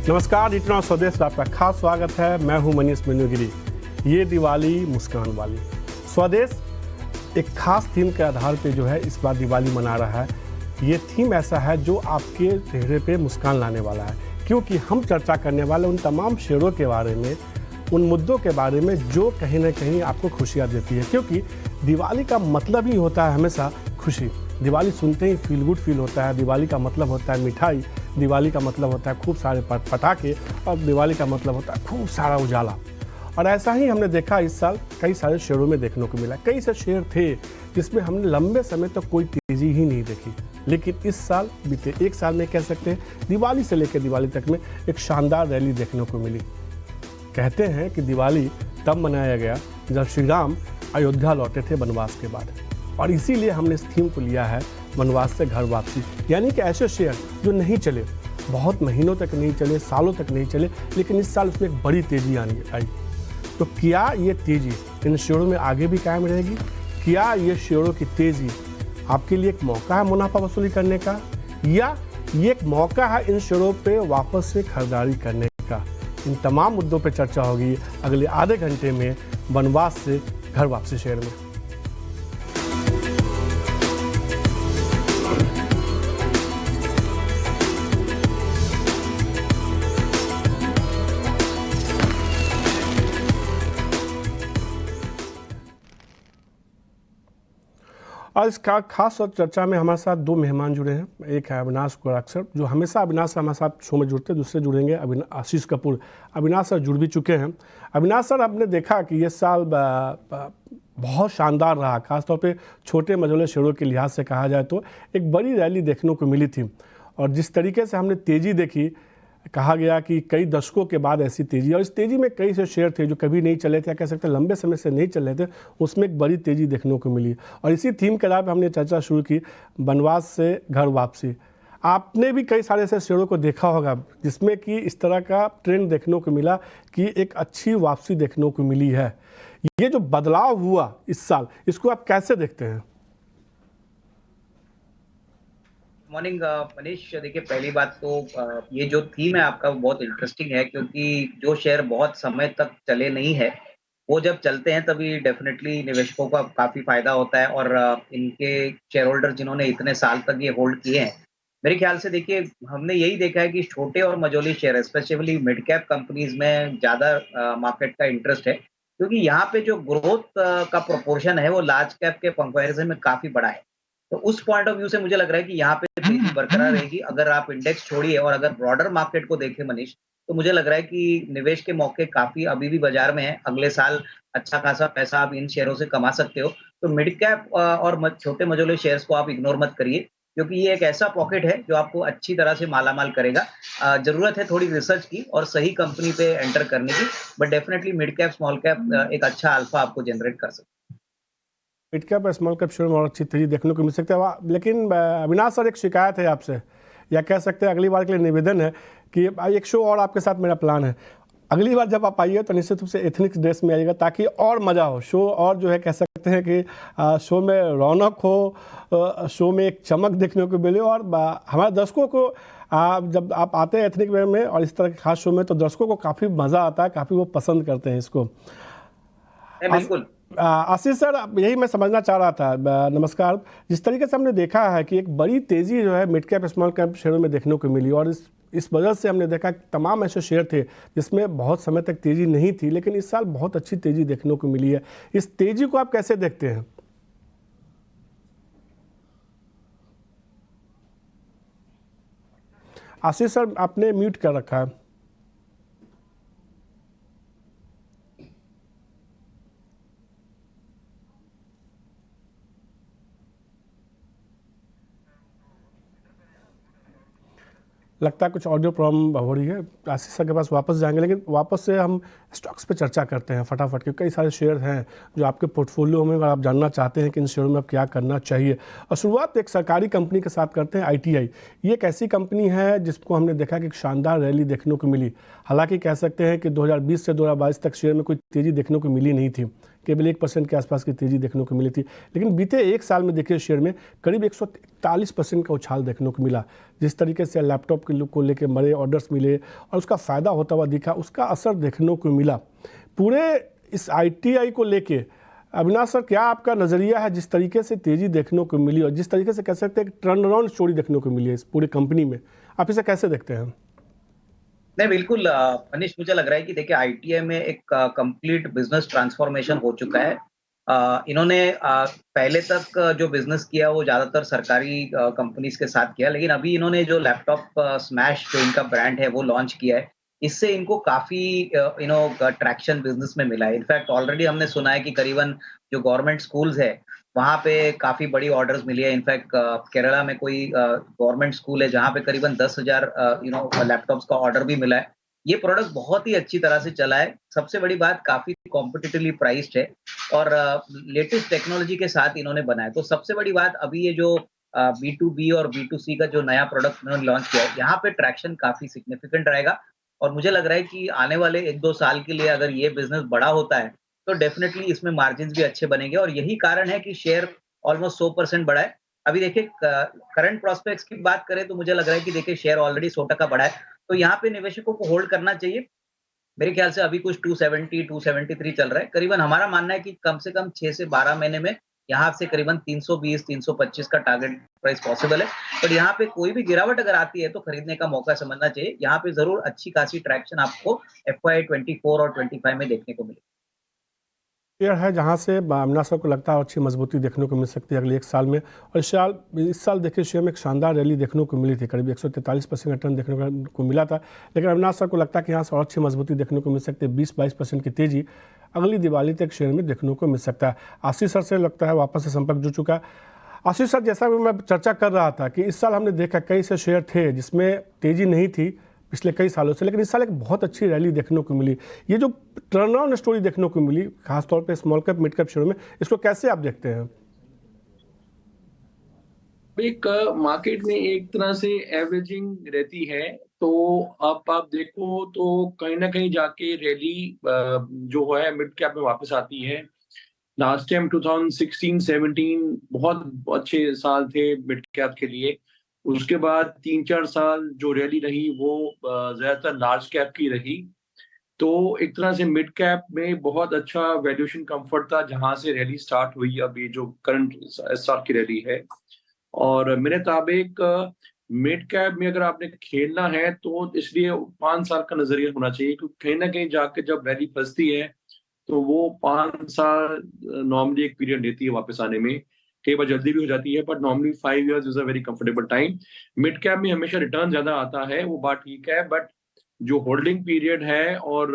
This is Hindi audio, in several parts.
नमस्कार, इतना स्वदेश आपका खास स्वागत है। मैं हूं मनीष मेनुगिरी। ये दिवाली मुस्कान वाली स्वदेश एक खास थीम के आधार पे जो है इस बार दिवाली मना रहा है। ये थीम ऐसा है जो आपके चेहरे पे मुस्कान लाने वाला है, क्योंकि हम चर्चा करने वाले उन तमाम शेयरों के बारे में, उन मुद्दों के बारे में जो कहीं ना कहीं आपको खुशियाँ देती है। क्योंकि दिवाली का मतलब ही होता है हमेशा खुशी। दिवाली सुनते ही फील गुड फील होता है। दिवाली का मतलब होता है मिठाई, दिवाली का मतलब होता है खूब सारे पटाखे, और दिवाली का मतलब होता है खूब सारा उजाला। और ऐसा ही हमने देखा इस साल कई सारे शेयरों में देखने को मिला। कई से शेयर थे जिसमें हमने लंबे समय तक कोई तेज़ी ही नहीं देखी, लेकिन इस साल बीते एक साल में कह सकते हैं दिवाली से लेकर दिवाली तक में एक शानदार रैली देखने को मिली। कहते हैं कि दिवाली तब मनाया गया जब श्री राम अयोध्या लौटे थे वनवास के बाद, और इसीलिए हमने इस थीम को लिया है वनवास से घर वापसी। यानी कि ऐसे शेयर जो नहीं चले, बहुत महीनों तक नहीं चले, सालों तक नहीं चले, लेकिन इस साल उसमें एक बड़ी तेज़ी आई। तो क्या ये तेज़ी इन शेयरों में आगे भी कायम रहेगी? क्या ये शेयरों की तेज़ी आपके लिए एक मौका है मुनाफा वसूली करने का, या ये एक मौका है इन शेयरों पे वापस से खरीदारी करने का? इन तमाम मुद्दों पे चर्चा होगी अगले आधे घंटे में वनवास से घर वापसी शेयर में। और इस खास चर्चा में हमारे साथ दो मेहमान जुड़े हैं। एक है अविनाश गोराक्षर, जो हमेशा अविनाश हमारे साथ शो में जुड़ते हैं। दूसरे जुड़ेंगे आशीष कपूर। अविनाश सर जुड़ भी चुके हैं। अविनाश सर, आपने देखा कि ये साल बहुत शानदार रहा, खासतौर पे छोटे मझोले शेयरों के लिहाज से कहा जाए तो एक बड़ी रैली देखने को मिली थी। और जिस तरीके से हमने तेज़ी देखी, कहा गया कि कई दशकों के बाद ऐसी तेज़ी, और इस तेज़ी में कई से शेयर थे जो कभी नहीं चले थे, या कह सकते हैं लंबे समय से नहीं चल रहे थे, उसमें एक बड़ी तेज़ी देखने को मिली। और इसी थीम के आधार पर हमने चर्चा शुरू की, वनवास से घर वापसी। आपने भी कई सारे ऐसे शेयरों को देखा होगा जिसमें कि इस तरह का ट्रेंड देखने को मिला कि एक अच्छी वापसी देखने को मिली है। ये जो बदलाव हुआ इस साल, इसको आप कैसे देखते हैं? मॉर्निंग मनीष, देखिए पहली बात तो ये जो थीम है आपका वो बहुत इंटरेस्टिंग है, क्योंकि जो शेयर बहुत समय तक चले नहीं है, वो जब चलते हैं तभी डेफिनेटली निवेशकों का काफ़ी फ़ायदा होता है। और इनके शेयर होल्डर जिन्होंने इतने साल तक ये होल्ड किए हैं, मेरे ख्याल से देखिए हमने यही देखा है कि छोटे और मझोले share specially mid cap companies में ज़्यादा मार्केट का इंटरेस्ट है, क्योंकि यहाँ पे जो ग्रोथ का प्रोपोर्शन है वो लार्ज कैप के कंपैरिज़न में काफ़ी बड़ा है। तो उस पॉइंट ऑफ व्यू से मुझे लग रहा है कि यहाँ पे तेजी बरकरार रहेगी। अगर आप इंडेक्स छोड़िए और अगर ब्रॉडर मार्केट को देखें मनीष, तो मुझे लग रहा है कि निवेश के मौके काफ़ी अभी भी बाज़ार में हैं। अगले साल अच्छा खासा पैसा आप इन शेयरों से कमा सकते हो। तो मिड कैप और छोटे मझोले शेयर्स को आप इग्नोर मत करिए, क्योंकि ये एक ऐसा पॉकेट है जो आपको अच्छी तरह से मालामाल करेगा। ज़रूरत है थोड़ी रिसर्च की और सही कंपनी पे एंटर करने की, but definitely mid cap, small cap एक अच्छा अल्फा आपको जनरेट कर सकता है। मिड कैप और स्मॉल कैप शेयर में और अच्छी तेजी देखने को मिल सकती है। लेकिन अविनाश सर, एक शिकायत है आपसे, या कह सकते हैं अगली बार के लिए निवेदन है कि एक शो और आपके साथ मेरा प्लान है। अगली बार जब आप आइए तो निश्चित रूप से एथनिक ड्रेस में आइएगा, ताकि और मज़ा हो शो, और जो है कह सकते हैं कि शो में रौनक हो, शो में एक चमक देखने को मिले। और हमारे दर्शकों को जब आप आते हैं एथनिक वेयर में और इस तरह के खास शो में, तो दर्शकों को काफ़ी मज़ा आता है, काफ़ी वो पसंद करते हैं इसको। बिल्कुल। आशीष सर, यही मैं समझना चाह रहा था। नमस्कार। जिस तरीके से हमने देखा है कि एक बड़ी तेज़ी जो है मिड कैप स्मॉल कैप शेयरों में देखने को मिली, और इस वजह से हमने देखा कि तमाम ऐसे शेयर थे जिसमें बहुत समय तक तेज़ी नहीं थी, लेकिन इस साल बहुत अच्छी तेज़ी देखने को मिली है। इस तेज़ी को आप कैसे देखते हैं? आशीष सर, आपने म्यूट कर रखा है। लगता है कुछ ऑडियो प्रॉब्लम हो रही है। आशीष सर के पास वापस जाएंगे, लेकिन वापस से हम स्टॉक्स पे चर्चा करते हैं फटाफट, क्योंकि कई सारे शेयर हैं जो आपके पोर्टफोलियो में, अगर आप जानना चाहते हैं कि इन शेयरों में आप क्या करना चाहिए। और शुरुआत एक सरकारी कंपनी के साथ करते हैं, ITI। ये एक ऐसी कंपनी है जिसको हमने देखा कि एक शानदार रैली देखने को मिली। हालांकि कह सकते हैं कि 2020 से 2022 तक शेयर में कोई तेज़ी देखने को मिली नहीं थी। केवल 1% के आसपास की तेज़ी देखने को मिली थी, लेकिन बीते एक साल में देखिए शेयर में करीब 141% का उछाल देखने को मिला। जिस तरीके से लैपटॉप के को लेकर बड़े ऑर्डर्स मिले और उसका फ़ायदा होता हुआ दिखा, उसका असर देखने को मिला। पूरे इस ITI को लेके अविनाश सर, क्या आपका नज़रिया है? जिस तरीके से तेज़ी देखने को मिली और जिस तरीके से कह सकते हैं टर्न अराउंड स्टोरी देखने को मिली है इस पूरी कंपनी में, आप इसे कैसे देखते हैं? नहीं, बिल्कुल मनीष, मुझे लग रहा है कि देखिए ITI में एक कंप्लीट बिजनेस ट्रांसफॉर्मेशन हो चुका है। इन्होंने पहले तक जो बिजनेस किया वो ज़्यादातर सरकारी कंपनीज के साथ किया, लेकिन अभी इन्होंने जो लैपटॉप स्मैश जो इनका ब्रांड है वो लॉन्च किया है। इससे इनको काफ़ी ट्रैक्शन बिजनेस में मिला है। इनफैक्ट ऑलरेडी हमने सुना है कि करीबन जो गवर्नमेंट स्कूल्स है, वहाँ पे काफ़ी बड़ी ऑर्डर्स मिली है। इनफैक्ट केरला में कोई गवर्नमेंट स्कूल है जहाँ पे करीबन 10,000 लैपटॉप्स का ऑर्डर भी मिला है। ये प्रोडक्ट बहुत ही अच्छी तरह से चला है। सबसे बड़ी बात, काफ़ी कॉम्पिटिटिवली प्राइस्ड है और लेटेस्ट टेक्नोलॉजी के साथ इन्होंने बनाया। तो सबसे बड़ी बात, अभी ये जो B2B और B2C का जो नया प्रोडक्ट इन्होंने लॉन्च किया है, यहाँ पे ट्रैक्शन काफ़ी सिग्निफिकेंट रहेगा और मुझे लग रहा है कि आने वाले 1-2 साल के लिए अगर ये बिज़नेस बड़ा होता है, तो डेफ़िनेटली इसमें मार्जिन्स भी अच्छे बनेंगे और यही कारण है कि शेयर ऑलमोस्ट 100% बढ़ा है। अभी देखिए करंट प्रॉस्पेक्ट्स की बात करें तो मुझे लग रहा है कि देखिए शेयर ऑलरेडी 100% बढ़ा है, तो यहाँ पे निवेशकों को होल्ड करना चाहिए। मेरे ख्याल से अभी कुछ 270, 273 चल रहा है। करीबन हमारा मानना है कि कम से कम 6 से 12 महीने में यहाँ से करीबन 320, 325 का टारगेट प्राइस पॉसिबल है। पर यहाँ पे कोई भी गिरावट अगर आती है तो खरीदने का मौका समझना चाहिए। यहाँ पे ज़रूर अच्छी खासी ट्रैक्शन आपको FY 24 और 25 में देखने को मिलेगी। शेयर है जहां से अविनाश सर को लगता है अच्छी मजबूती देखने को मिल सकती है अगले एक साल में। और इस साल देखिए शेयर में एक शानदार रैली देखने को मिली थी, करीब 143% का टर्न देखने को मिला था, लेकिन अविनाश सर को लगता है कि यहाँ से और अच्छी मजबूती देखने को मिल सकती है। 20-22% की तेज़ी अगली दिवाली तक शेयर में देखने को मिल सकता है। आशीष सर से लगता है वापस से संपर्क जुड़ चुका है। आशीष सर, जैसा भी मैं चर्चा कर रहा था कि इस साल हमने देखा कई से शेयर थे जिसमें तेज़ी नहीं थी पिछले कई सालों से, लेकिन इस साल एक बहुत अच्छी रैली देखने को मिली। ये जो टर्न अराउंड स्टोरी देखने को मिली खासतौर पे स्मॉल कैप मिड कैप शेयरों में, इसको कैसे आप देखते हैं? एक मार्केट में एक तरह से एवरेजिंग रहती है, तो आप देखो तो कहीं ना कहीं जाके रैली जो है मिड कैप में वापस आती है। लास्ट टाइम 2016-17 बहुत अच्छे साल थे मिड कैप के लिए। उसके बाद 3-4 साल जो रैली रही वो ज्यादातर लार्ज कैप की रही। तो एक तरह से मिड कैप में बहुत अच्छा वैल्यूएशन कंफर्ट था जहां से रैली स्टार्ट हुई। अब ये जो करंट इस साल की रैली है, और मेरे मुताबिक मिड कैप में अगर आपने खेलना है तो इसलिए 5 साल का नजरिया होना चाहिए, क्योंकि कहीं ना कहीं जाके जब रैली फंसती है तो वो 5 साल नॉर्मली एक पीरियड लेती है वापस आने में। कई बार जल्दी भी हो जाती है, but normally 5 years is a very comfortable time. Mid cap में हमेशा रिटर्न ज्यादा आता है, वो बात ठीक है, बट जो होल्डिंग पीरियड है और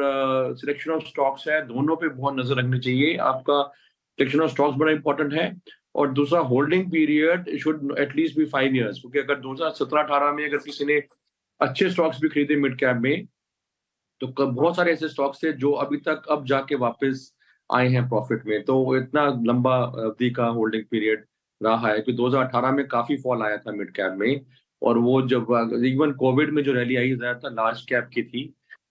सिलेक्शन ऑफ स्टॉक्स है, दोनों पे बहुत नजर रखनी चाहिए। आपका सिलेक्शन ऑफ स्टॉक्स बड़ा इंपॉर्टेंट है, और दूसरा होल्डिंग पीरियड शुड एटलीस्ट भी 5 इयर्स, क्योंकि अगर 2017-18 में अगर किसी ने अच्छे स्टॉक्स भी खरीदे मिड कैप में, तो बहुत सारे ऐसे स्टॉक्स थे जो अभी तक अब जाके वापस आए हैं प्रॉफिट में। तो इतना लंबा अवधि का होल्डिंग पीरियड रहा है कि 2018 में काफी फॉल आया था मिड कैप में, और वो जब इवन कोविड में जो रैली आई ज्यादातर लार्ज कैप की थी।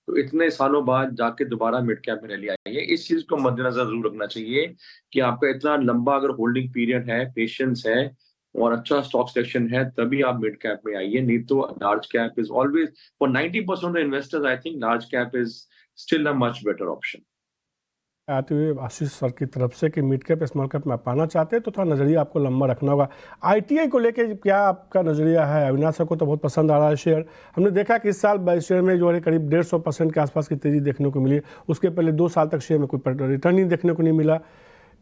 तो इतने सालों बाद जाके दोबारा मिड कैप में रैली आई है। इस चीज को मद्देनजर जरूर रखना चाहिए कि आपका इतना लंबा अगर होल्डिंग पीरियड है, पेशेंस है और अच्छा स्टॉक सिलेक्शन है, तभी आप मिड कैप में आइए। नहीं तो large cap is always for 90% of the investors, I think large cap is still a much better option. आते हुए आशीष सर की तरफ से कि मिड कैप स्मॉल कैप में आप पाना चाहते हैं तो थोड़ा नज़रिया आपको लंबा रखना होगा। ITI को लेके क्या आपका नज़रिया है? अविनाश सर को तो बहुत पसंद आ रहा है शेयर। हमने देखा कि इस साल शेयर में जो है करीब 150% के आसपास की तेज़ी देखने को मिली। उसके पहले 2 साल तक शेयर में कोई रिटर्न ही देखने को नहीं मिला।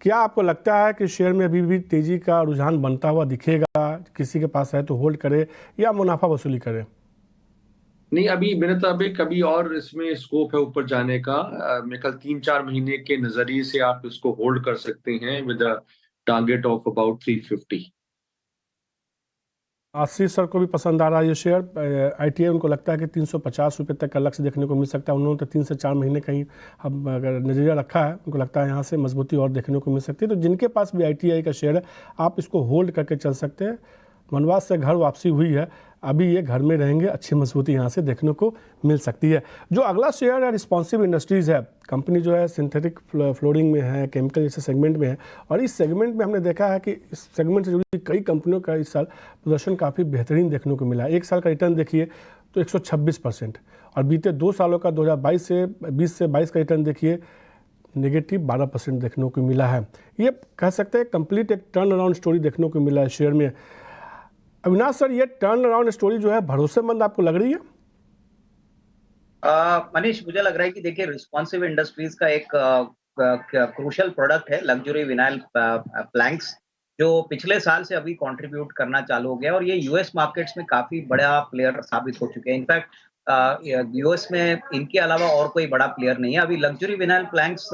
क्या आपको लगता है कि शेयर में अभी भी तेज़ी का रुझान बनता हुआ दिखेगा? किसी के पास है तो होल्ड करे या मुनाफा वसूली करे? नहीं, अभी मेरे मुताबिक अभी और इसमें स्कोप है ऊपर जाने का। मेरे ख्याल 3-4 महीने के नजरिए से आप इसको होल्ड कर सकते हैं with a target of about 350। Ashish sir को भी पसंद आ रहा है ये शेयर। ITI उनको लगता है कि 350 रुपये तक का लक्ष्य देखने को मिल सकता है। उन्होंने तो 3 से 4 महीने कहीं अब अगर नज़रिया रखा है, उनको लगता है यहाँ से मजबूती और देखने को मिल सकती है। तो जिनके पास भी ITI का शेयर है, आप इसको होल्ड करके चल सकते हैं। वनवास से घर वापसी हुई है, अभी ये घर में रहेंगे, अच्छी मजबूती यहाँ से देखने को मिल सकती है। जो अगला शेयर है रिस्पॉन्सिव इंडस्ट्रीज़ है, कंपनी जो है सिंथेटिक फ्लोरिंग में है, केमिकल जैसे सेगमेंट में है, और इस सेगमेंट में हमने देखा है कि इस सेगमेंट से जुड़ी कई कंपनियों का इस साल प्रदर्शन काफ़ी बेहतरीन देखने को मिला है। एक साल का रिटर्न देखिए तो 126%, और बीते 2 सालों का 2022 से 22 का रिटर्न देखिए नेगेटिव 12% देखने को मिला है। ये कह सकते हैं कंप्लीट एक टर्न अराउंड स्टोरी देखने को मिला है शेयर में। अविनाश सर, ये टर्न अराउंड स्टोरी जो है भरोसेमंद आपको लग रही है? मनीष, मुझे लग रहा है कि देखिए रिस्पॉन्सिव इंडस्ट्रीज का एक क्रूशियल प्रोडक्ट है लग्जरी विनाइल प्लैंक्स, जो पिछले साल से अभी कंट्रीब्यूट करना चालू हो गया और ये यूएस मार्केट्स में काफी बड़ा प्लेयर साबित हो चुके हैं। इनफैक्ट यूएस में इनके अलावा और कोई बड़ा प्लेयर नहीं है। अभी लग्जरी विनाइल प्लैंक्स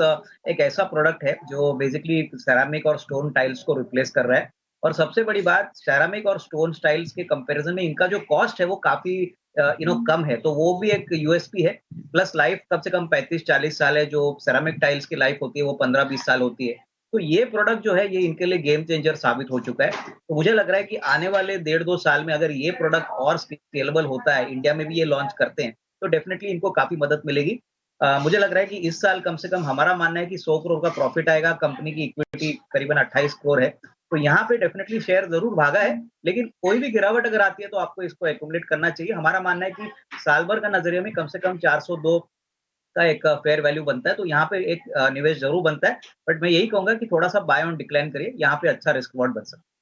एक ऐसा प्रोडक्ट है जो बेसिकली सेरामिक और स्टोन टाइल्स को रिप्लेस कर रहा है, और सबसे बड़ी बात सेरामिक और स्टोन टाइल्स के कंपैरिजन में इनका जो कॉस्ट है वो काफी कम है, तो वो भी एक यूएसपी है। प्लस लाइफ कम से कम 35-40 साल है, जो सेरामिक टाइल्स की लाइफ होती है वो 15-20 साल होती है। तो ये प्रोडक्ट जो है ये इनके लिए गेम चेंजर साबित हो चुका है। तो मुझे लग रहा है कि आने वाले 1.5-2 साल में अगर ये प्रोडक्ट और स्केलेबल होता है, इंडिया में भी ये लॉन्च करते हैं, तो डेफिनेटली इनको काफी मदद मिलेगी। मुझे लग रहा है कि इस साल कम से कम हमारा मानना है कि 100 करोड़ का प्रॉफिट आएगा, कंपनी की इक्विटी करीबन 28 करोड़ है। तो यहाँ पे डेफिनेटली शेयर जरूर भागा है, लेकिन कोई भी गिरावट अगर आती है तो आपको इसको एक्यूमुलेट करना चाहिए। हमारा मानना है कि साल भर का नजरिए में कम से कम 402 का एक फेयर वैल्यू बनता है, तो यहाँ पे एक निवेश जरूर बनता है। बट मैं यही कहूंगा कि थोड़ा सा बाय ऑन डिक्लाइन करिए, यहाँ पे अच्छा रिस्क रिवॉर्ड बन सकता है।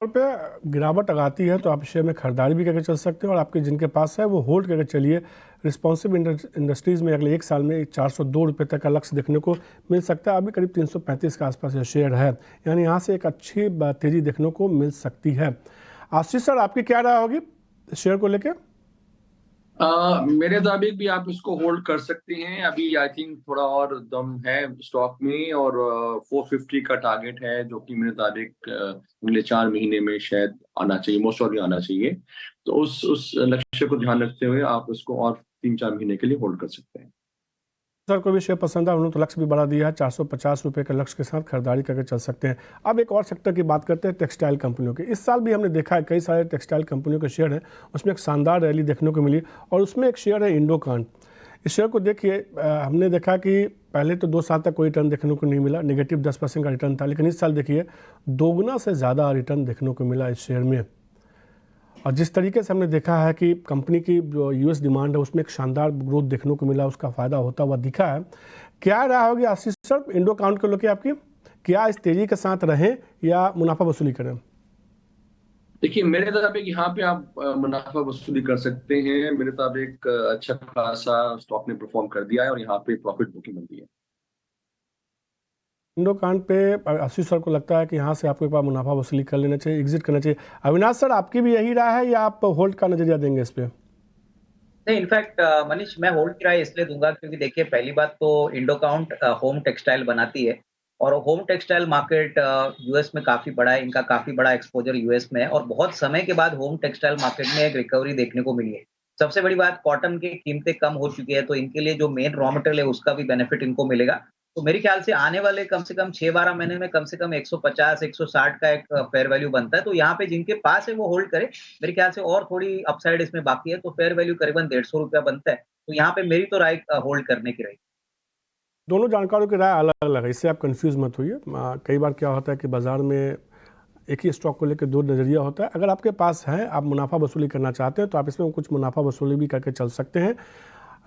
तौर पे गिरावट अगर आती है तो आप शेयर में खरीदारी भी करके चल सकते हैं, और आपके जिनके पास है वो होल्ड करके चलिए। रिस्पॉन्सिव इंडस्ट्रीज़ में अगले 1 साल में 402 रुपये तक का लक्ष्य देखने को मिल सकता है। अभी करीब 335 के आसपास ये शेयर है, यानी यहाँ से एक अच्छी तेज़ी देखने को मिल सकती है। आशीष सर, आपकी क्या राय होगी शेयर को लेकर? मेरे मुताबिक भी आप इसको होल्ड कर सकते हैं। अभी आई थिंक थोड़ा और दम है स्टॉक में, और 450 का टारगेट है जो कि मेरे मुताबिक अगले 4 महीने में शायद आना चाहिए, मोस्ट ऑफ आना चाहिए। तो उस लक्ष्य को ध्यान रखते हुए आप इसको और 3-4 महीने के लिए होल्ड कर सकते हैं। सर को भी शेयर पसंद है, उन्होंने तो लक्ष्य भी बढ़ा दिया है, 450 रुपये के लक्ष्य के साथ खरीदारी करके चल सकते हैं। अब एक और सेक्टर की बात करते हैं, टेक्सटाइल कंपनियों की। इस साल भी हमने देखा है कई सारे टेक्सटाइल कंपनियों के शेयर हैं, उसमें एक शानदार रैली देखने को मिली, और उसमें एक शेयर है इंडोकान। इस शेयर को देखिए, हमने देखा कि पहले तो 2 साल तक कोई रिटर्न देखने को नहीं मिला, नेगेटिव 10% का रिटर्न था, लेकिन इस साल देखिए दोगुना से ज़्यादा रिटर्न देखने को मिला इस शेयर में। और जिस तरीके से हमने देखा है कि कंपनी की जो यूएस डिमांड है उसमें एक शानदार ग्रोथ देखने को मिला, उसका फ़ायदा होता हुआ दिखा है। क्या राय होगी आशीष सर इंडो काउंट को लेकर आपकी? क्या इस तेजी के साथ रहें या मुनाफा वसूली करें? देखिए, मेरे मुताबिक यहाँ पे आप मुनाफा वसूली कर सकते हैं। मेरे मुताबिक अच्छा खासा स्टॉक ने परफॉर्म कर दिया है और यहाँ पे प्रॉफिट बुकिंग बनती है। इंडो काउंट पे आशीष सर को लगता है कि यहाँ से आपको एक बार मुनाफा वसूली कर लेना चाहिए, एग्जिट करना चाहिए। अविनाश सर, आपकी भी यही राय है या आप होल्ड का नजरिया देंगे इस पे? नहीं, इनफैक्ट मनीष, मैं होल्ड की राय इसलिए दूंगा क्योंकि देखिए पहली बात तो इंडो काउंट होम टेक्सटाइल बनाती है, और होम टेक्सटाइल मार्केट यूएस में काफी बड़ा है, इनका काफी बड़ा एक्सपोजर यूएस में है, और बहुत समय के बाद होम टेक्सटाइल मार्केट में एक रिकवरी देखने को मिली है। सबसे बड़ी बात, कॉटन की कीमतें कम हो चुकी है, तो इनके लिए जो मेन रॉ मटेरियल है उसका भी बेनिफिट इनको मिलेगा। तो मेरे ख्याल से आने वाले कम से कम 6-12 महीने में कम से कम 150-160 का एक फेयर वैल्यू बनता है, तो यहाँ पे जिनके पास है वो होल्ड करे। मेरे ख्याल से और थोड़ी अपसाइड इसमें बाकी है, तो फेयर वैल्यू करीबन 150 रुपया बनता है, तो यहाँ पे मेरी तो राय होल्ड करने की रही। दोनों जानकारों की राय अलग अलग है, इससे आप कंफ्यूज मत होइए। कई बार क्या होता है कि बाजार में एक ही स्टॉक को लेकर 2 नज़रिया होता है। अगर आपके पास है, आप मुनाफा वसूली करना चाहते हैं तो आप इसमें कुछ मुनाफा वसूली भी करके चल सकते हैं,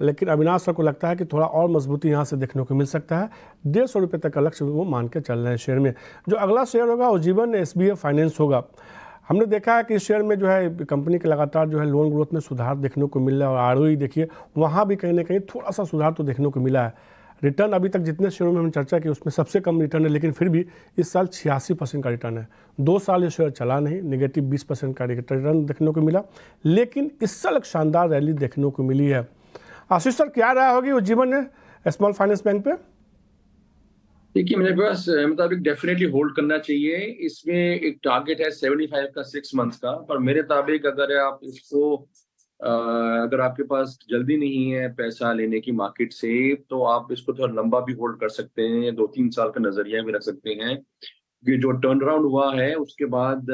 लेकिन अविनाश सर को लगता है कि थोड़ा और मजबूती यहाँ से देखने को मिल सकता है। 150 रुपये तक का लक्ष्य वो मान के चल रहे हैं शेयर में। जो अगला शेयर होगा वो जीवन एसबीआई फाइनेंस होगा। हमने देखा है कि इस शेयर में जो है कंपनी के लगातार जो है लोन ग्रोथ में सुधार देखने को मिल रहा है, और आरओई देखिए वहाँ भी कहीं ना कहीं थोड़ा सा सुधार तो देखने को मिला है। रिटर्न अभी तक जितने शेयरों में हमने चर्चा की उसमें सबसे कम रिटर्न है, लेकिन फिर भी इस साल 86% का रिटर्न है। 2 साल ये शेयर चला नहीं, नेगेटिव 20% का रिटर्न देखने को मिला, लेकिन इस साल एक शानदार रैली देखने को मिली है। आशीष सर, क्या राय होगी उज्जीवन ने स्मॉल फाइनेंस बैंक पे? देखिए, मेरे पास मुताबिक डेफिनेटली होल्ड करना चाहिए। इसमें एक टारगेट है 75 का 6 मंथ्स का, पर मेरे मुताबिक अगर आप इसको अगर आपके पास जल्दी नहीं है पैसा लेने की मार्केट से, तो आप इसको थोड़ा लंबा भी होल्ड कर सकते हैं, 2-3 साल का नजरिया भी रख सकते हैं। ये जो टर्न अराउंड हुआ है उसके बाद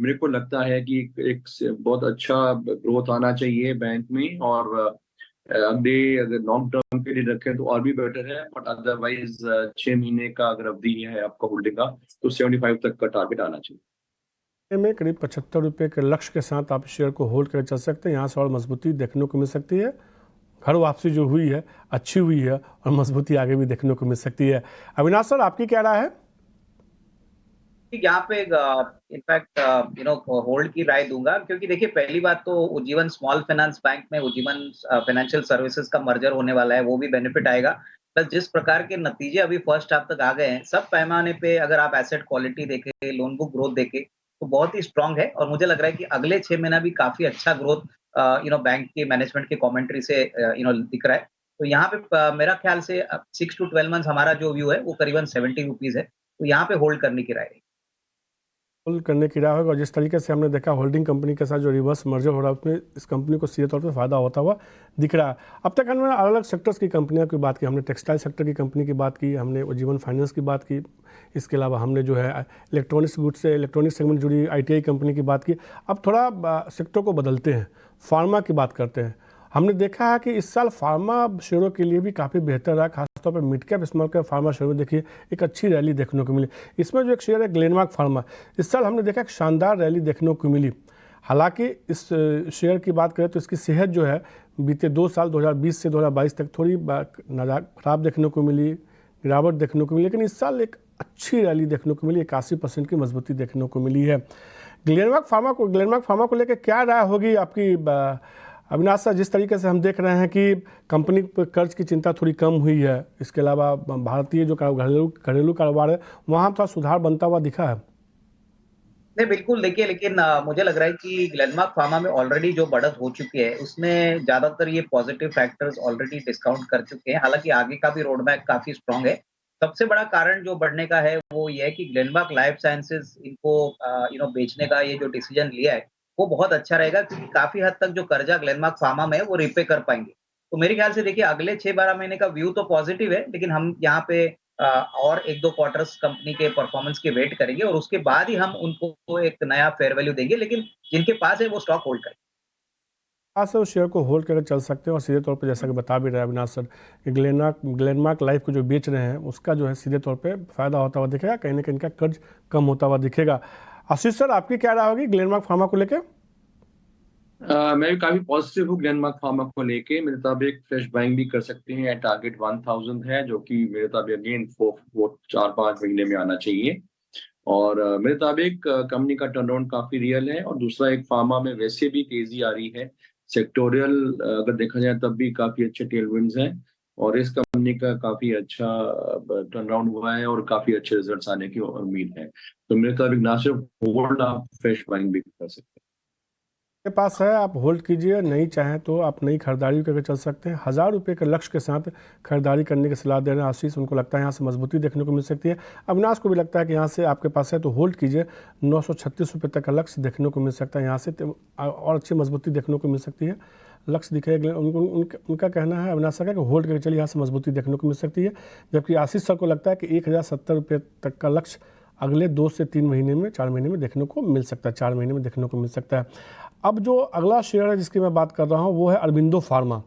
मेरे को लगता है कि बहुत अच्छा ग्रोथ आना चाहिए बैंक में, और अगर लॉन्ग टर्म के लिए रखें तो और भी बेटर है, बट अदरवाइज 6 महीने का अगर अवधि है आपका होल्डिंग का, तो 75 तक का टारगेट आना चाहिए। में करीब 75 रुपये के लक्ष्य के साथ आप शेयर को होल्ड कर चल सकते हैं। यहाँ से और मजबूती देखने को मिल सकती है। घर वापसी जो हुई है अच्छी हुई है और मजबूती आगे भी देखने को मिल सकती है। अविनाश सर, आपकी क्या राय है? यहाँ पे इनफैक्ट होल्ड की राय दूंगा, क्योंकि देखिए पहली बात तो उज्जीवन स्मॉल फाइनेंस बैंक में उज्जीवन फाइनेंशियल सर्विसेज का मर्जर होने वाला है, वो भी बेनिफिट आएगा। प्लस जिस प्रकार के नतीजे अभी फर्स्ट हाफ तक आ गए हैं, सब पैमाने पे अगर आप एसेट क्वालिटी देखें, लोन बुक ग्रोथ देखें, तो बहुत ही स्ट्रांग है। और मुझे लग रहा है कि अगले 6 महीना भी काफी अच्छा ग्रोथ बैंक के मैनेजमेंट के कमेंट्री से दिख रहा है। तो यहाँ पे मेरा ख्याल से 6 to 12 मंथ्स हमारा जो व्यू है वो करीबन 70 रुपीज है, तो यहाँ पे होल्ड करने की राय है। होल्ड करने की राय होगा। और जिस तरीके से हमने देखा होल्डिंग कंपनी के साथ जो रिवर्स मर्जर हो रहा है, उसमें इस कंपनी को सीधे तौर पर फायदा होता हुआ दिख रहा है। अब तक हमने अलग अलग सेक्टर्स की कंपनियों की बात की, हमने टेक्सटाइल सेक्टर की कंपनी की बात की, हमने उज्जीवन फाइनेंस की बात की, इसके अलावा हमने जो है इलेक्ट्रॉनिक्स गुड्स से इलेक्ट्रॉनिक्स सेगमेंट जुड़ी ITI कंपनी की बात की। अब थोड़ा सेक्टर को बदलते हैं, फार्मा की बात करते हैं। हमने देखा है कि इस साल फार्मा शेयरों के लिए भी काफ़ी बेहतर रहा, खासतौर पर mid cap small cap pharma share में देखिए एक अच्छी रैली देखने को मिली। इसमें जो एक शेयर है ग्लेनमार्क फार्मा, इस साल हमने देखा एक शानदार रैली देखने को मिली। हालांकि इस शेयर की बात करें तो इसकी सेहत जो है बीते 2 साल 2020 से 2022 तक थोड़ी खराब देखने को मिली, गिरावट देखने को मिली, लेकिन इस साल एक अच्छी रैली देखने को मिली, 81% की मजबूती देखने को मिली है। ग्लेनमार्क फार्मा को लेकर क्या राय होगी आपकी अविनाश सर? जिस तरीके से हम देख रहे हैं कि कंपनी पर कर्ज की चिंता थोड़ी कम हुई है, इसके अलावा भारतीय जो घरेलू कारोबार है वहाँ थोड़ा सुधार बनता हुआ दिखा है। नहीं, बिल्कुल देखिए, लेकिन मुझे लग रहा है कि ग्लेनमार्क फार्मा में ऑलरेडी जो बढ़त हो चुकी है, उसमें ज़्यादातर ये पॉजिटिव फैक्टर्स ऑलरेडी डिस्काउंट कर चुके हैं। हालाँकि आगे का भी रोड मैप काफ़ी स्ट्रॉन्ग है। सबसे बड़ा कारण जो बढ़ने का है, वो ये है कि ग्लेनमार्क लाइफ साइंसेज़ इनको बेचने का ये जो डिसीजन लिया है, वो बहुत अच्छा रहेगा, क्योंकि काफ़ी हद तक जो कर्जा ग्लेनमार्क फार्मा में है, वो रिपे कर पाएँगे। तो मेरे ख्याल से देखिए अगले 6-12 महीने का व्यू तो पॉजिटिव है, लेकिन हम यहाँ पे और 1-2 क्वार्टर्स कंपनी के परफॉर्मेंस के वेट करेंगे और उसके बाद ही हम उनको एक नया फेयर वैल्यू देंगे, लेकिन जिनके पास है वो स्टॉक होल्ड करें। आज से उस शेयर को होल्ड करके चल सकते हैं। और सीधे तौर पे जैसा कि बता भी रहे अविनाश सर कि ग्लेनमार्क लाइफ को जो बेच रहे हैं उसका जो है सीधे तौर पे फायदा होता हुआ दिखेगा, कहीं ना कहीं इनका कर्ज कम होता हुआ दिखेगा। आशीष सर, आपकी क्या राय होगी ग्लेनमार्क फार्मा को लेकर? मैं भी काफी पॉजिटिव हूँ ग्लेनमार्क फार्मा को लेके। मेरे मुताबिक फ्रेश बाइंग भी कर सकते हैं। टारगेट 1000 है, जो कि मेरे मुताबिक अगेन 4-5 महीने में आना चाहिए। और मेरे मुताबिक कंपनी का टर्नअराउंड काफी रियल है। और दूसरा, एक फार्मा में वैसे भी तेजी आ रही है, सेक्टोरियल अगर देखा जाए तब भी काफी अच्छे टेलविंड्स हैं, और इस कंपनी का काफी अच्छा टर्नअराउंड हुआ है और काफी अच्छे रिजल्ट्स आने की उम्मीद है। तो मेरे मुताबिक ना सिर्फ होल्ड, आप फ्रेश बाइंग भी कर सकते हैं। के पास है आप होल्ड कीजिए, नहीं चाहें तो आप नई खरीदारी करके चल सकते हैं। 1000 रुपये के लक्ष्य के साथ खरीदारी करने की सलाह दे रहे हैं आशीष। उनको लगता है यहाँ से मजबूती देखने को मिल सकती है। अविनाश को भी लगता है कि यहाँ से आपके पास है तो होल्ड कीजिए। 936 रुपये तक का लक्ष्य देखने को मिल सकता है, यहाँ से और अच्छी मजबूती देखने को मिल सकती है। लक्ष्य दिखेगा उनका कहना है अविनाश सर का कि होल्ड करके चलिए, यहाँ से मजबूती देखने को मिल सकती है। जबकि आशीष सर को लगता है कि 1070 रुपये तक का लक्ष्य अगले 2 से 3 महीने में, 4 महीने में देखने को मिल सकता है, 4 महीने में देखने को मिल सकता है। अब जो अगला शेयर है जिसकी मैं बात कर रहा हूँ वो है अरबिंदो फार्मा।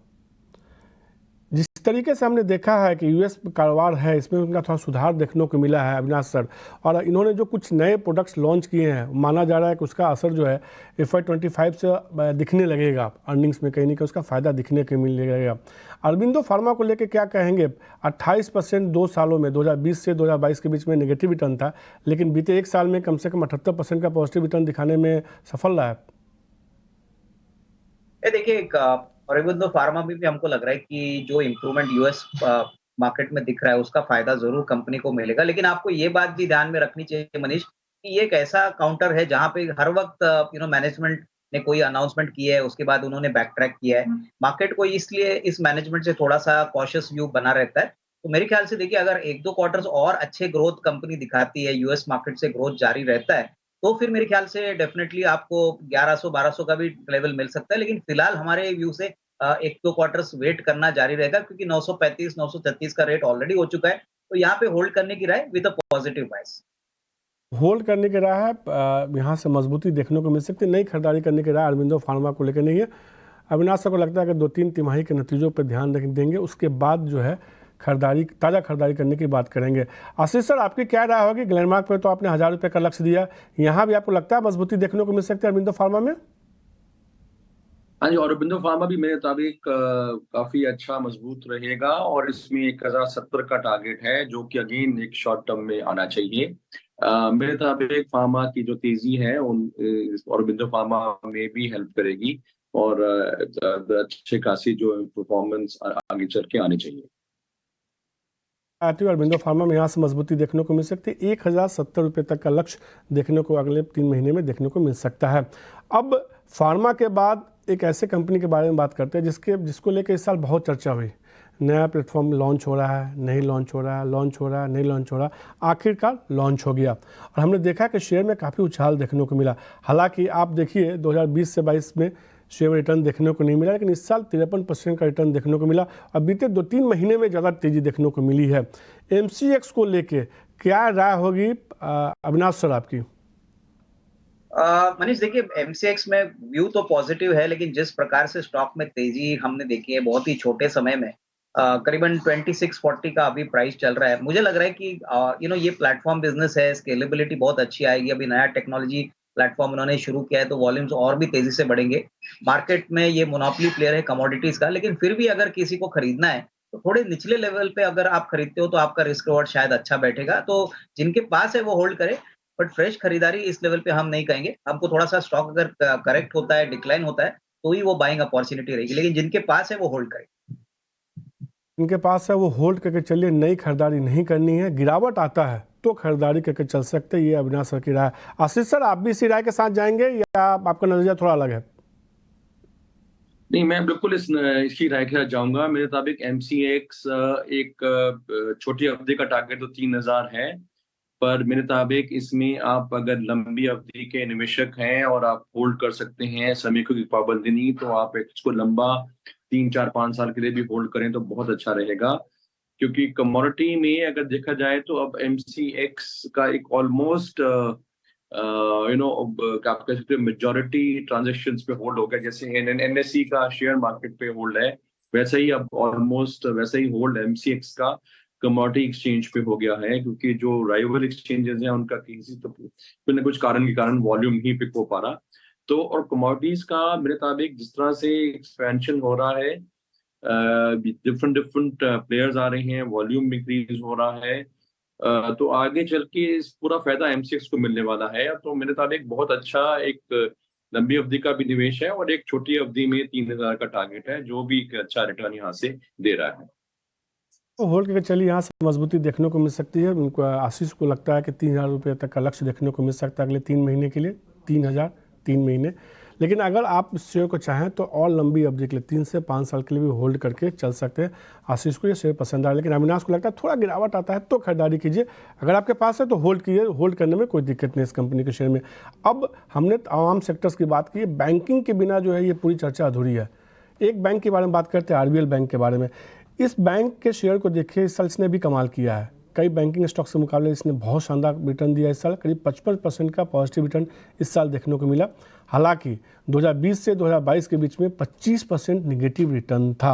जिस तरीके से हमने देखा है कि US कारोबार है, इसमें उनका थोड़ा सुधार देखने को मिला है अविनाश सर। और इन्होंने जो कुछ नए प्रोडक्ट्स लॉन्च किए हैं, माना जा रहा है कि उसका असर जो है FY25 से दिखने लगेगा, अर्निंग्स में कहीं ना कहीं उसका फ़ायदा दिखने को मिल लगेगा। अरबिंदो फार्मा को लेकर क्या कहेंगे? 28% 2 सालों में 2020 से 2022 के बीच में नेगेटिव रिटर्न था, लेकिन बीते 1 साल में कम से कम 78% का पॉजिटिव रिटर्न दिखाने में सफल रहा है। ये देखिए, एक अरबिंदो फार्मा में भी हमको लग रहा है कि जो इम्प्रूवमेंट US मार्केट में दिख रहा है, उसका फायदा जरूर कंपनी को मिलेगा। लेकिन आपको ये बात भी ध्यान में रखनी चाहिए मनीष, कि ये एक ऐसा काउंटर है जहाँ पे हर वक्त मैनेजमेंट ने कोई अनाउंसमेंट किया है, उसके बाद उन्होंने बैक ट्रैक किया है। मार्केट को इसलिए इस मैनेजमेंट से थोड़ा सा कॉशियस व्यू बना रहता है। तो मेरे ख्याल से देखिए, अगर 1-2 क्वार्टर्स और अच्छे ग्रोथ कंपनी दिखाती है, US मार्केट से ग्रोथ जारी रहता है, तो फिर मेरे ख्याल से डेफिनेटली आपको 1100-1200 का भी लेवल मिल सकता है। लेकिन फिलहाल हमारे व्यू से 1-2 क्वार्टर्स वेट करना जारी रहेगा, क्योंकि 935-936 का रेट ऑलरेडी हो चुका है। तो यहाँ पे होल्ड करने की राय with a positive bias. Hold करने की राय है, यहाँ से मजबूती देखने को मिल सकती है। नई खरीदारी करने की राय अरबिंदो फार्मा को लेकर नहीं है। अविनाश सर को लगता है कि 2-3 तिमाही के नतीजों पर ध्यान देंगे, उसके बाद जो है ताज़ा खरीदारी करने की बात करेंगे। आशीष सर, आपकी क्या राय होगी? ग्लेनमार्क पर तो आपने 1000 रुपये का लक्ष्य दिया, यहाँ भी आपको लगता है मजबूती देखने को मिल सकती है अरबिंदो फार्मा में? हाँ जी, ऑरोबिंदो फार्मा भी मेरे मुताबिक काफी अच्छा मजबूत रहेगा और इसमें 1070 का टारगेट है जो कि अगेन एक शॉर्ट टर्म में आना चाहिए। मेरे मुताबिक फार्मा की जो तेजी है ऑरोबिंदो फार्मा में भी हेल्प करेगी और अच्छे खासी जो परफॉर्मेंस आगे चल के आनी चाहिए। आती है अरबिंदो फार्मा में यहाँ से मजबूती देखने को मिल सकती है। 1070 रुपये तक का लक्ष्य देखने को अगले 3 महीने में देखने को मिल सकता है। अब फार्मा के बाद एक ऐसे कंपनी के बारे में बात करते हैं जिसको लेकर इस साल बहुत चर्चा हुई। नया प्लेटफॉर्म लॉन्च हो रहा है, नहीं लॉन्च हो रहा है, लॉन्च हो रहा है, नहीं लॉन्च हो रहा, आखिरकार लॉन्च हो गया और हमने देखा कि शेयर में काफ़ी उछाल देखने को मिला। हालांकि आप देखिए 2020 से 22 में शेयर में रिटर्न देखने को नहीं मिला, लेकिन इस साल 53% का रिटर्न देखने को मिला और बीते 2-3 महीने में ज़्यादा तेज़ी देखने को मिली है। MCX को लेके क्या राय होगी अविनाश सर आपकी? मनीष, देखिए एमसीएक्स में व्यू तो पॉजिटिव है, लेकिन जिस प्रकार से स्टॉक में तेजी हमने देखी है बहुत ही छोटे समय में, करीबन 2640 का अभी प्राइस चल रहा है। मुझे लग रहा है कि ये प्लेटफॉर्म बिजनेस है, स्केलेबिलिटी बहुत अच्छी आएगी। अभी नया टेक्नोलॉजी प्लेटफॉर्म उन्होंने शुरू किया है तो वॉल्यूम्स और भी तेजी से बढ़ेंगे। मार्केट में ये मोनोपोली प्लेयर है कमोडिटीज का, लेकिन फिर भी अगर किसी को खरीदना है तो थोड़े निचले लेवल पे अगर आप खरीदते हो तो आपका रिस्क रिवॉर्ड शायद अच्छा बैठेगा। तो जिनके पास है वो होल्ड करे, बट फ्रेश खरीदारी इस लेवल पे हम नहीं कहेंगे। हमको थोड़ा-सा स्टॉक अगर करेक्ट होता है, डिक्लाइन होता है, तो ही वो बाइंग अपॉर्च्युनिटी रहेगी, लेकिन जिनके पास है वो होल्ड करें। इनके पास है वो होल्ड करके चलिए, नई खरीदारी नहीं करनी है, गिरावट आता है तो खरीदारी करके चल सकते हैं। ये अविनाश सर की राय। आशीष सर, आप भी इसी राय के साथ जाएंगे या आपका नजरिया थोड़ा अलग है? नहीं, मैं बिल्कुल इसकी राय के साथ जाऊंगा। मेरे मुताबिक एमसीएक्स एक छोटी अवधि का टारगेट तो 3000 है, पर मेरे मुताबिक इसमें आप अगर लंबी अवधि के निवेशक हैं और आप होल्ड कर सकते हैं, समय की पाबंदी नहीं, तो आप इसको लंबा 3-4-5 साल के लिए भी होल्ड करें तो बहुत अच्छा रहेगा। क्योंकि कमोडिटी में अगर देखा जाए तो अब एमसीएक्स का एक ऑलमोस्ट क्या आप कह सकते हो मेजॉरिटी ट्रांजेक्शन्स पे होल्ड हो गया। जैसे एनएसई का शेयर मार्केट पे होल्ड है, वैसे ही अब ऑलमोस्ट वैसे ही होल्ड एमसीएक्स का कमोडिटी एक्सचेंज पे हो गया है, क्योंकि जो राइवल एक्सचेंजेस हैं उनका किसी तो कुछ न कुछ कारण के कारण वॉल्यूम नहीं पिक हो पा रहा। तो और कमोडिटीज का मेरे मुताबिक जिस तरह से एक्सपेंशन हो रहा है, डिफरेंट डिफरेंट प्लेयर्स आ रहे हैं, वॉल्यूम इंक्रीज हो रहा है, तो आगे चल के इस पूरा फायदा एमसीएक्स को मिलने वाला है। तो मेरे मुताबिक बहुत अच्छा एक लंबी अवधि का भी निवेश है और एक छोटी अवधि में 3000 का टारगेट है, जो भी एक अच्छा रिटर्न यहाँ से दे रहा है। तो होल्ड करके चलिए, यहाँ से मजबूती देखने को मिल सकती है। उनको आशीष को लगता है कि 3000 रुपये तक का लक्ष्य देखने को मिल सकता है अगले 3 महीने के लिए। 3000 3 महीने, लेकिन अगर आप इस शेयर को चाहें तो और लंबी अवधि के लिए 3 से 5 साल के लिए भी होल्ड करके चल सकते हैं। आशीष को ये शेयर पसंद आ रहा है, लेकिन अविनाश को लगता है थोड़ा गिरावट आता है तो खरीदारी कीजिए। अगर आपके पास है तो होल्ड कीजिए, होल्ड करने में कोई दिक्कत नहीं इस कंपनी के शेयर में। अब हमने तमाम सेक्टर्स की बात की है, बैंकिंग के बिना जो है ये पूरी चर्चा अधूरी है। एक बैंक के बारे में बात करते हैं, आरबीएल बैंक के बारे में। इस बैंक के शेयर को देखिए, इस साल इसने भी कमाल किया है। कई बैंकिंग स्टॉक से मुकाबले इसने बहुत शानदार रिटर्न दिया। इस साल करीब 55% का पॉजिटिव रिटर्न इस साल देखने को मिला। हालांकि 2020 से 2022 के बीच में 25% निगेटिव रिटर्न था।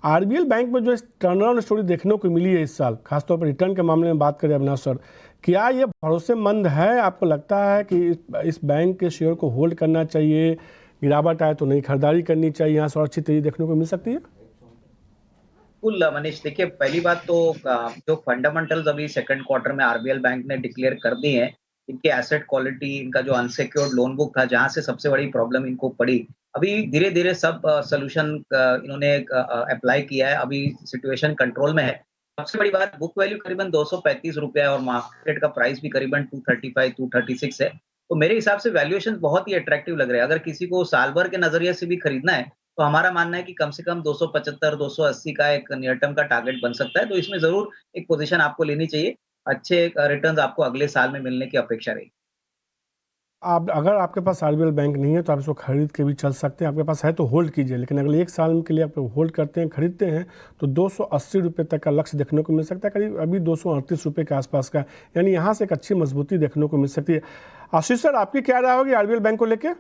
आरबीएल बैंक में जो टर्नअराउंड स्टोरी देखने को मिली है इस साल, खासतौर पर रिटर्न के मामले में बात करें अविनाश सर, क्या ये भरोसेमंद है? आपको लगता है कि इस बैंक के शेयर को होल्ड करना चाहिए, गिरावट आए तो नई खरीदारी करनी चाहिए, यहाँ से और अच्छी तेजी देखने को मिल सकती है? बिल्कुल मनीष, देखिए पहली बात तो जो फंडामेंटल्स अभी सेकंड क्वार्टर में आरबीएल बैंक ने डिक्लेयर कर दी हैं, इनके एसेट क्वालिटी, इनका जो अनसिक्योर्ड लोन बुक था जहां से सबसे बड़ी प्रॉब्लम इनको पड़ी, अभी धीरे धीरे सब सोल्यूशन इन्होंने अप्लाई किया है। अभी सिचुएशन कंट्रोल में है। सबसे बड़ी बात, बुक वैल्यू करीबन 235 रुपया है और मार्केट का प्राइस भी करीबन 235 236 है। तो मेरे हिसाब से वैल्यूएशन बहुत ही अट्रैक्टिव लग रहे हैं। अगर किसी को साल भर के नजरिए से भी खरीदना है तो हमारा मानना है कि कम से कम 275-280 का एक नियर टर्म का टारगेट बन सकता है। तो इसमें ज़रूर एक पोज़ीशन आपको लेनी चाहिए। अच्छे रिटर्न्स आपको अगले साल में मिलने की अपेक्षा रहेगी। आप अगर आपके पास आरबीएल बैंक नहीं है तो आप इसको खरीद के भी चल सकते हैं, आपके पास है तो होल्ड कीजिए, लेकिन अगले 1 साल के लिए आप होल्ड करते हैं, खरीदते हैं तो 280 रुपये तक का लक्ष्य देखने को मिल सकता है, करीब अभी 238 रुपये के आसपास का, यानी यहाँ से एक अच्छी मजबूती देखने को मिल सकती है। आशीष सर, आपकी क्या राय होगी आरबीएल बैंक को लेकर?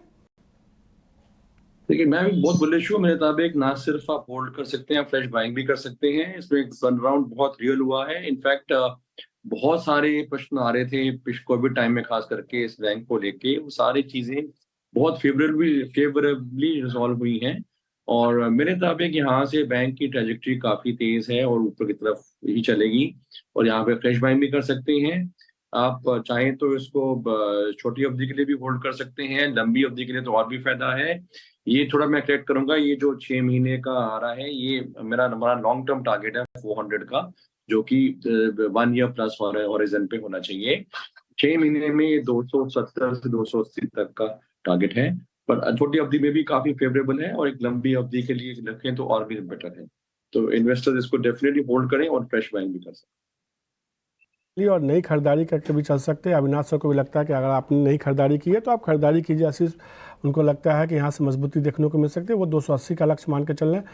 देखिए, मैं भी बहुत बुलिश हूँ। मेरे मुताबिक ना सिर्फ आप होल्ड कर सकते हैं, आप फ्रेश बाइंग भी कर सकते हैं। इसमें एक टर्न अराउंड बहुत रियल हुआ है। इनफैक्ट बहुत सारे प्रश्न आ रहे थे कोविड टाइम में, खास करके इस बैंक को लेके, वो सारी चीजें बहुत फेवरेबली रिजॉल्व हुई हैं। और मेरे मुताबिक यहाँ से बैंक की ट्रेजेक्ट्री काफी तेज है और ऊपर की तरफ ही चलेगी। और यहाँ पे फ्रेश बाइंग भी कर सकते हैं। आप चाहें तो इसको छोटी अवधि के लिए भी होल्ड कर सकते हैं, लंबी अवधि के लिए तो और भी फायदा है। ये थोड़ा मैं करेक्ट करूंगा, ये जो 6 महीने का आ रहा है, ये मेरा लॉन्ग टर्म टारगेट है 400 का, जो कि 1 ईयर प्लस हॉरिजन पे होना चाहिए। 6 महीने में 270 से 280 तक का टारगेट है, पर छोटी अवधि में भी काफी फेवरेबल है, और एक लंबी अवधि के लिए रखें तो और भी बेटर है। तो इन्वेस्टर्स इसको डेफिनेटली होल्ड करें और फ्रेश बाइंग भी कर सकते हैं और नई खरीदारी करके भी चल सकते हैं। अविनाश सर को भी लगता है कि अगर आपने नई खरीदारी की है तो आप खरीदारी कीजिए। आशीष, उनको लगता है कि यहाँ से मजबूती देखने को मिल सकती है, वो 280 का लक्ष्य मान के चल रहे हैं।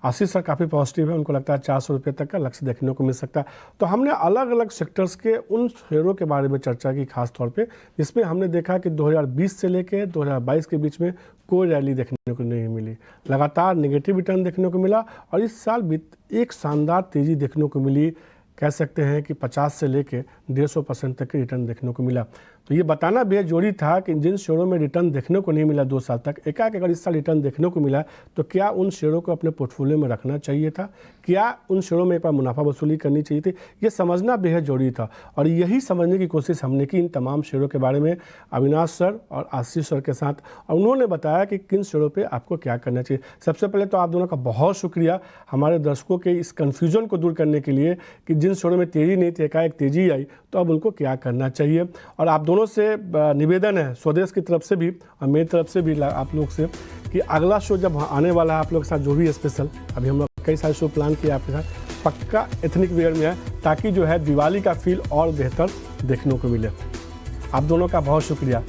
आशीष सर काफ़ी पॉजिटिव है, उनको लगता है 400 रुपये तक का लक्ष्य देखने को मिल सकता है। तो हमने अलग अलग सेक्टर्स के उन शेयरों के बारे में चर्चा की खास तौर पे, जिसमें हमने देखा कि 2020 से लेकर 2022 के बीच में कोई रैली देखने को नहीं मिली, लगातार नेगेटिव रिटर्न देखने को मिला, और इस साल एक शानदार तेज़ी देखने को मिली। कह सकते हैं कि 50 से लेकर 150% तक के रिटर्न देखने को मिला। तो ये बताना बेहद जरूरी था कि जिन शेयरों में रिटर्न देखने को नहीं मिला 2 साल तक, एकाएक अगर इस साल रिटर्न देखने को मिला तो क्या उन शेयरों को अपने पोर्टफोलियो में रखना चाहिए था, क्या उन शेयरों में एक बार मुनाफा वसूली करनी चाहिए थी, ये समझना बेहद जरूरी था। और यही समझने की कोशिश हमने की इन तमाम शेयरों के बारे में अविनाश सर और आशीष सर के साथ, और उन्होंने बताया कि किन शेयरों पर आपको क्या करना चाहिए। सबसे पहले तो आप दोनों का बहुत शुक्रिया हमारे दर्शकों के इस कन्फ्यूजन को दूर करने के लिए कि जिन शेयरों में तेज़ी नहीं थी एकाएक तेज़ी आई तो अब उनको क्या करना चाहिए। और आप दोनों से निवेदन है, स्वदेश की तरफ से भी और मेरी तरफ से भी आप लोग से, कि अगला शो जब आने वाला है आप लोग के साथ जो भी स्पेशल, अभी हम लोग कई सारे शो प्लान किए आपके साथ, पक्का एथनिक वेयर में है, ताकि जो है दिवाली का फील और बेहतर देखने को मिले। आप दोनों का बहुत शुक्रिया।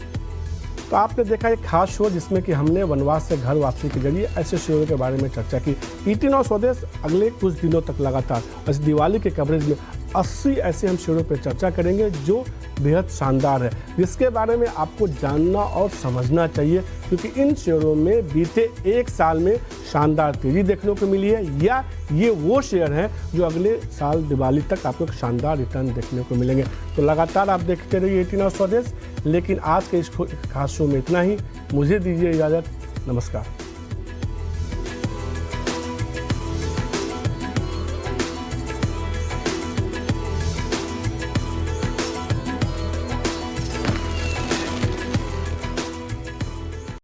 तो आपने देखा एक खास शो जिसमें कि हमने वनवास से घर वापसी के जरिए ऐसे शेयरों के बारे में चर्चा की। ET Now स्वदेश अगले कुछ दिनों तक लगातार इस दिवाली के कवरेज में 80 ऐसे हम शेयरों पर चर्चा करेंगे जो बेहद शानदार है, जिसके बारे में आपको जानना और समझना चाहिए, क्योंकि इन शेयरों में बीते 1 साल में शानदार तेजी देखने को मिली है, या ये वो शेयर हैं जो अगले साल दिवाली तक आपको शानदार रिटर्न देखने को मिलेंगे। तो लगातार आप देखते रहिए ET Now स्वदेश। लेकिन आज के इस खास शो में इतना ही, मुझे दीजिए इजाज़त, नमस्कार।